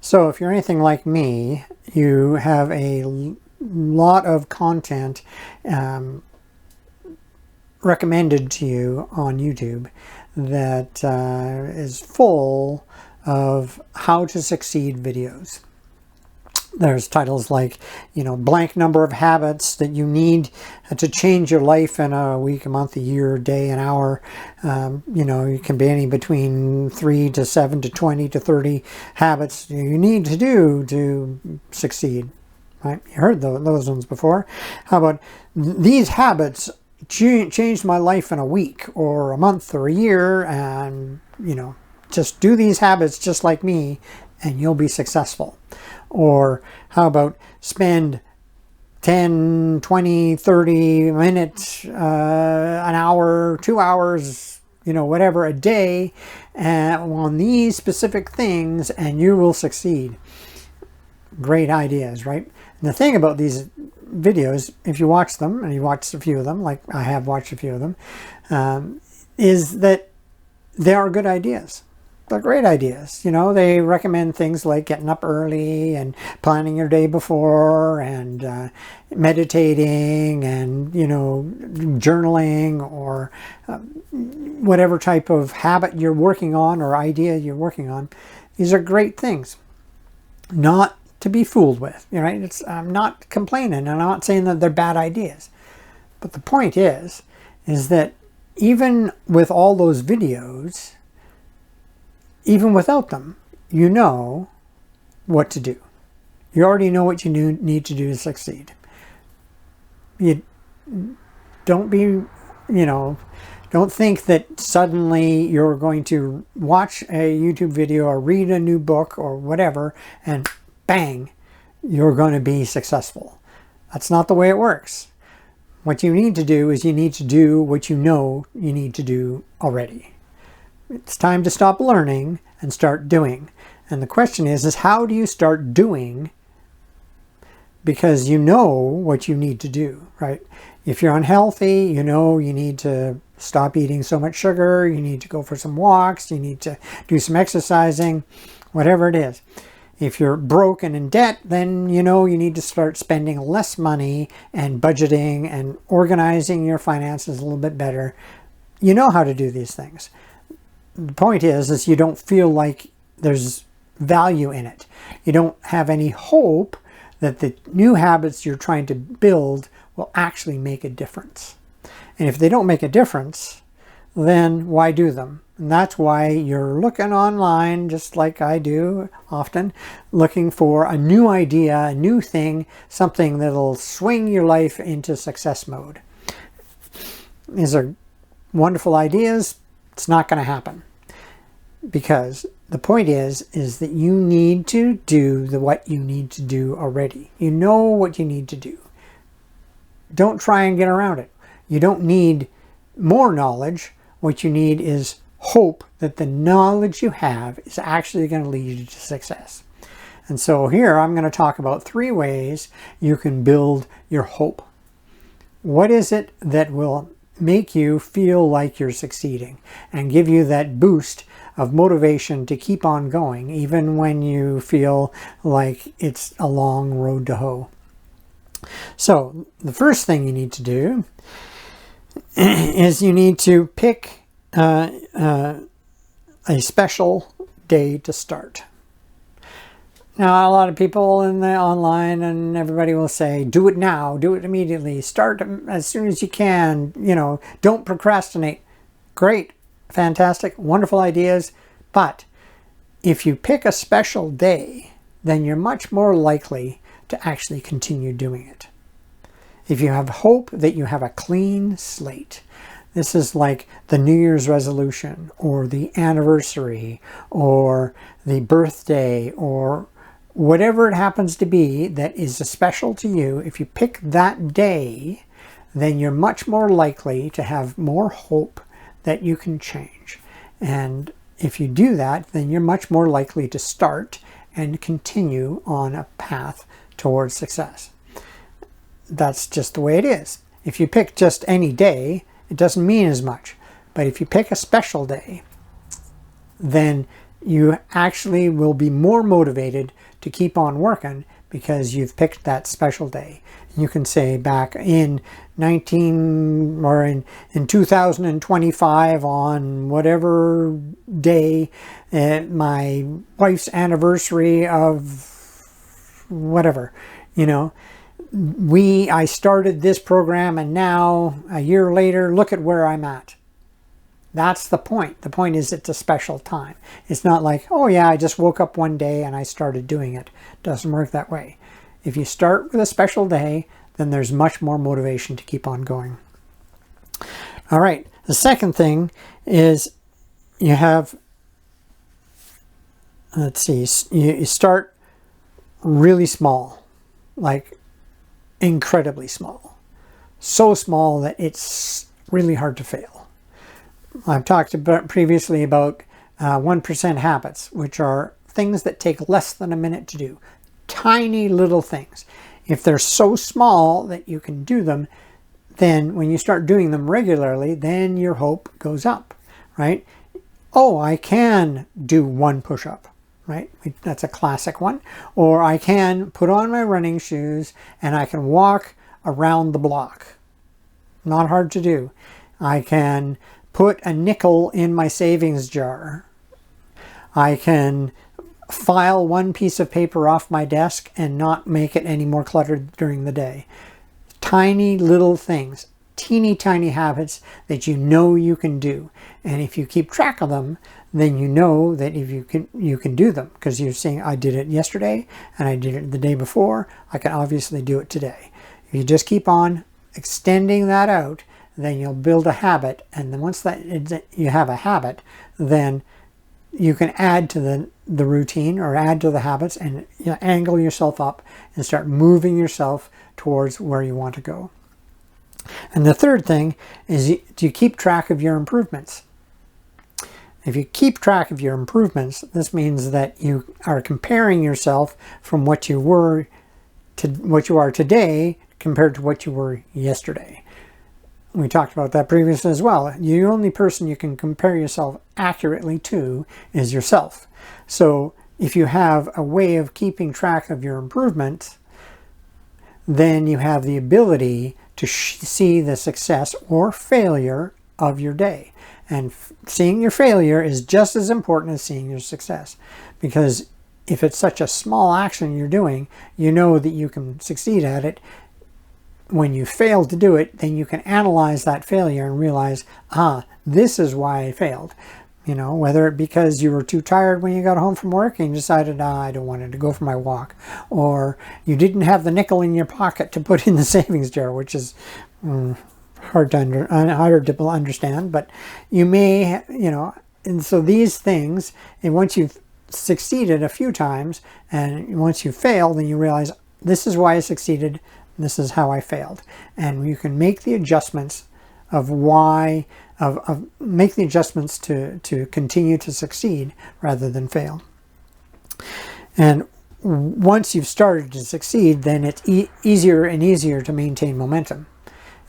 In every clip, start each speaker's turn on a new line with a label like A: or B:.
A: So if you're anything like me, you have a lot of content recommended to you on YouTube that is full of how to succeed videos. There's titles like, blank number of habits that you need to change your life in a week, a month, a year, a day, an hour. You can be any between 3 to 7 to 20 to 30 habits you need to do to succeed. Right? You heard those ones before. How about these habits changed my life in a week or a month or a year, and just do these habits just like me and you'll be successful. Or how about spend 10, 20, 30 minutes, an hour, 2 hours, whatever, a day on these specific things and you will succeed. Great ideas, right? And the thing about these videos, if you watch them, and you watch a few of them, like I have watched a few of them, is that they are good ideas. They're great ideas. They recommend things like getting up early and planning your day before and meditating and, journaling or whatever type of habit you're working on or idea you're working on. These are great things. Not to be fooled with, right? I'm not complaining. I'm not saying that they're bad ideas. But the point is that even with all those videos, even without them, you know what to do. You already know what you need to do to succeed. You don't be, don't think that suddenly you're going to watch a YouTube video or read a new book or whatever and bang, you're going to be successful. That's not the way it works. What you need to do is you need to do what you know you need to do already. It's time to stop learning and start doing. And the question is how do you start doing? Because you know what you need to do, right? If you're unhealthy, you need to stop eating so much sugar, you need to go for some walks, you need to do some exercising, whatever it is. If you're broke and in debt, then you need to start spending less money and budgeting and organizing your finances a little bit better. You know how to do these things. The point is you don't feel like there's value in it. You don't have any hope that the new habits you're trying to build will actually make a difference. And if they don't make a difference, then why do them? And that's why you're looking online, just like I do often, looking for a new idea, a new thing, something that'll swing your life into success mode. These are wonderful ideas. It's not going to happen. Because the point is that you need to do what you need to do already. You know what you need to do. Don't try and get around it. You don't need more knowledge. What you need is hope that the knowledge you have is actually going to lead you to success. And so here I'm going to talk about 3 ways you can build your hope. What is it that will make you feel like you're succeeding and give you that boost of motivation to keep on going even when you feel like it's a long road to hoe? So the first thing you need to do is you need to pick a special day to start. Now, a lot of people in the online and everybody will say, do it now, do it immediately, start as soon as you can, don't procrastinate. Great, fantastic, wonderful ideas. But if you pick a special day, then you're much more likely to actually continue doing it. If you have hope that you have a clean slate, this is like the New Year's resolution or the anniversary or the birthday or whatever it happens to be that is special to you. If you pick that day, then you're much more likely to have more hope that you can change. And if you do that, then you're much more likely to start and continue on a path towards success. That's just the way it is. If you pick just any day, it doesn't mean as much. But if you pick a special day, then you actually will be more motivated to keep on working because you've picked that special day. You can say back in 2025 on whatever day, my wife's anniversary of whatever, you know, I started this program, and now a year later, look at where I'm at. That's the point. The point is it's a special time. It's not like, oh yeah, I just woke up one day and I started doing it. It doesn't work that way. If you start with a special day, then there's much more motivation to keep on going. All right. The second thing is you have, let's see, you start really small, like incredibly small. So small that it's really hard to fail. I've talked previously about 1% habits, which are things that take less than a minute to do. Tiny little things. If they're so small that you can do them, then when you start doing them regularly, then your hope goes up, right? Oh, I can do one push-up, right? That's a classic one. Or I can put on my running shoes and I can walk around the block. Not hard to do. I can put a nickel in my savings jar. I can file one piece of paper off my desk and not make it any more cluttered during the day. Tiny little things, teeny tiny habits that you know you can do. And if you keep track of them, then you know that if you can do them, because you're saying, I did it yesterday and I did it the day before, I can obviously do it today. If you just keep on extending that out, then you'll build a habit, and then once you have a habit, then you can add to the routine or add to the habits, and angle yourself up and start moving yourself towards where you want to go. And the third thing is you keep track of your improvements. If you keep track of your improvements, this means that you are comparing yourself from what you were to what you are today compared to what you were yesterday. We talked about that previously as well. The only person you can compare yourself accurately to is yourself. So if you have a way of keeping track of your improvements, then you have the ability to see the success or failure of your day. And seeing your failure is just as important as seeing your success. Because if it's such a small action you're doing, you know that you can succeed at it. When you fail to do it, then you can analyze that failure and realize, this is why I failed. You know, whether it because you were too tired when you got home from work and you decided, I don't want to go for my walk, or you didn't have the nickel in your pocket to put in the savings jar, which is hard to understand, but you may, and so these things, and once you've succeeded a few times, and once you fail, then you realize, this is why I succeeded, this is how I failed. And you can make the adjustments of make the adjustments to continue to succeed rather than fail. And once you've started to succeed, then it's easier and easier to maintain momentum.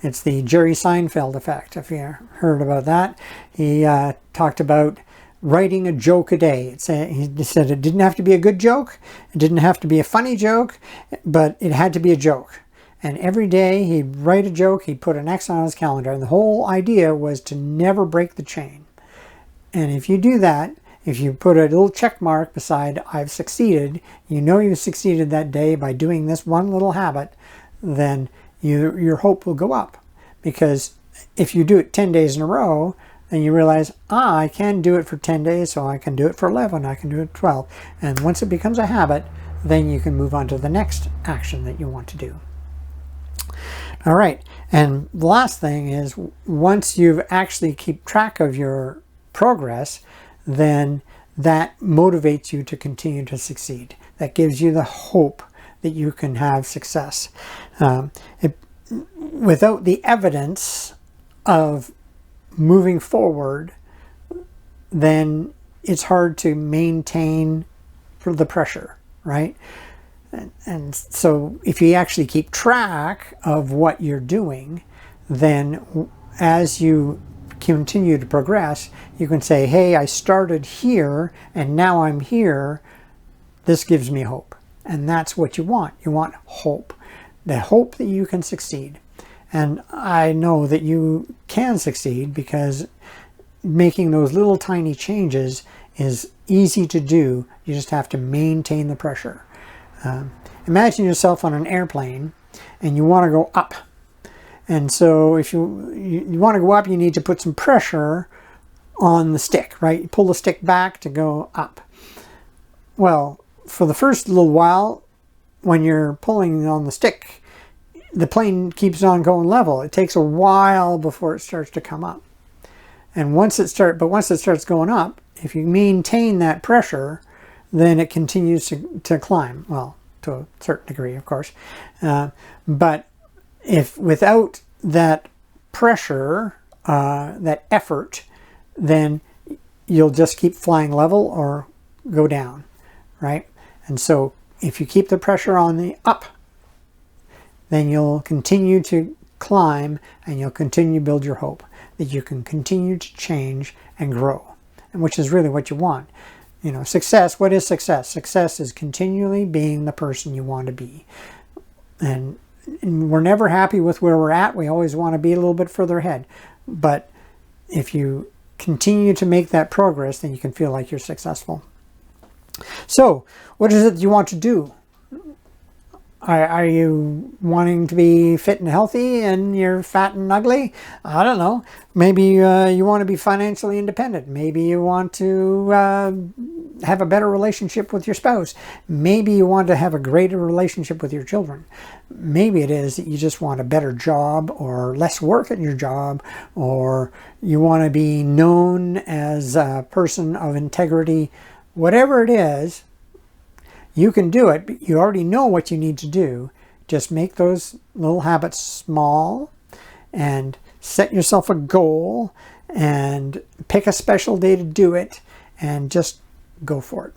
A: It's the Jerry Seinfeld effect, if you heard about that. He talked about writing a joke a day. He said it didn't have to be a good joke, it didn't have to be a funny joke, but it had to be a joke. And every day he'd write a joke, he'd put an X on his calendar, and the whole idea was to never break the chain. And if you do that, if you put a little check mark beside I've succeeded, you know you succeeded that day by doing this one little habit, then your hope will go up. Because if you do it 10 days in a row, then you realize, I can do it for 10 days, so I can do it for 11, I can do it 12. And once it becomes a habit, then you can move on to the next action that you want to do. All right, and the last thing is, once you've actually keep track of your progress, then that motivates you to continue to succeed. That gives you the hope that you can have success. Without the evidence of moving forward, then it's hard to maintain the pressure, right? And so if you actually keep track of what you're doing, then as you continue to progress, you can say, hey, I started here and now I'm here. This gives me hope. And that's what you want. You want hope. The hope that you can succeed. And I know that you can succeed because making those little tiny changes is easy to do. You just have to maintain the pressure. Imagine yourself on an airplane and you want to go up. And so if you want to go up, you need to put some pressure on the stick, right? You pull the stick back to go up. Well, for the first little while, when you're pulling on the stick, the plane keeps on going level. It takes a while before it starts to come up. And once it starts going up, if you maintain that pressure, then it continues to climb. Well, to a certain degree, of course. But if without that pressure, that effort, then you'll just keep flying level or go down, right? And so if you keep the pressure on the up, then you'll continue to climb and you'll continue to build your hope that you can continue to change and grow, and which is really what you want. You know, success, what is success? Success is continually being the person you want to be. And we're never happy with where we're at. We always want to be a little bit further ahead. But if you continue to make that progress, then you can feel like you're successful. So, what is it you want to do? Are you wanting to be fit and healthy and you're fat and ugly? I don't know. Maybe you want to be financially independent. Maybe you want to have a better relationship with your spouse. Maybe you want to have a greater relationship with your children. Maybe it is that you just want a better job or less work at your job, or you want to be known as a person of integrity. Whatever it is, you can do it, but you already know what you need to do. Just make those little habits small and set yourself a goal and pick a special day to do it and just go for it.